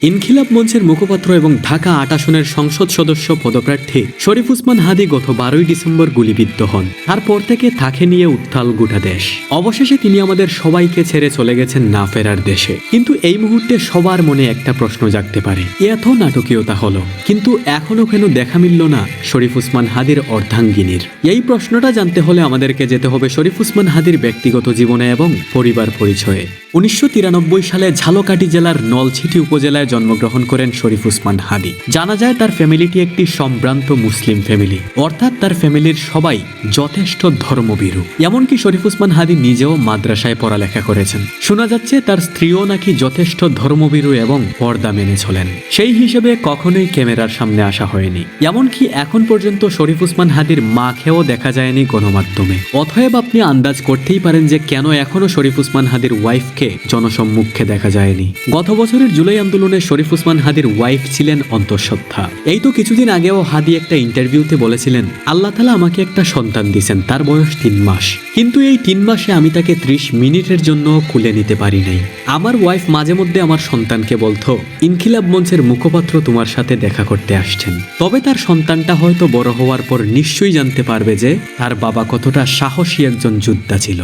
ইনকিলাব মঞ্চের মুখপাত্র এবং ঢাকা ৮ আসনের সংসদ সদস্য পদপ্রার্থী শরীফ ওসমান হাদী গত ১২ই ডিসেম্বর গুলিবিদ্ধ হন। তারপর থেকে তাকে নিয়ে উত্তাল গোটা দেশ। অবশেষে তিনি আমাদের সবাইকে ছেড়ে চলে গেছেন না ফেরার দেশে। কিন্তু এই মুহূর্তে সবার মনে একটা প্রশ্ন জাগতে পারে, এত নাটকীয়তা হলো, কিন্তু এখনো কেন দেখা মিলল না শরীফ ওসমান হাদীর অর্ধাঙ্গিনীর? এই প্রশ্নটা জানতে হলে আমাদেরকে যেতে হবে শরীফ ওসমান হাদীর ব্যক্তিগত জীবনে এবং পরিবার পরিচয়ে। ১৯৯৩ সালে ঝালকাঠি জেলার নলছিটি উপজেলায় জন্মগ্রহণ করেন শরীফ ওসমান হাদী। জানা যায় তার ফ্যামিলিটি একটি সম্ভ্রান্ত মুসলিম ফ্যামিলি, অর্থাৎ তার ফ্যামিলির সবাই যথেষ্ট ধর্মভীরু। এমনকি শরীফ ওসমান হাদী নিজেও মাদ্রাসায় পড়ালেখা করেছেন। শোনা যাচ্ছে তার স্ত্রীও নাকি যথেষ্ট ধর্মভীরু এবং পর্দা মেনে চলেন। সেই হিসেবে কখনোই ক্যামেরার সামনে আসা হয়নি। এমনকি এখন পর্যন্ত শরীফ ওসমান হাদীর মাকেও দেখা যায়নি গণমাধ্যমে। অতএব আপনি আন্দাজ করতেই পারেন যে কেন এখনো শরীফ ওসমান হাদীর ওয়াইফকে জনসম্মুখে দেখা যায়নি। গত বছরের জুলাই আন্দোলনে শরীফ ওসমান হাদীর ওয়াইফ ছিলেন অন্তঃসত্ত্বা। এই তো কিছুদিন আগেও হাদী একটা ইন্টারভিউতে বলেছিলেন, আল্লাহ তাআলা আমাকে একটা সন্তান দিয়েছেন, তার বয়স ৩ মাস, কিন্তু এই ৩ মাসে আমি তাকে ৩০ মিনিটের জন্য কুলে নিতে পারি নাই। আমার ওয়াইফ মাঝে মধ্যে আমার সন্তানকে বলতো, ইনকিলাব মঞ্চের মুখপাত্র তোমার সাথে দেখা করতে আসছেন। তবে তার সন্তানটা হয়তো বড় হওয়ার পর নিশ্চয়ই জানতে পারবে যে তার বাবা কতটা সাহসী একজন যোদ্ধা ছিল।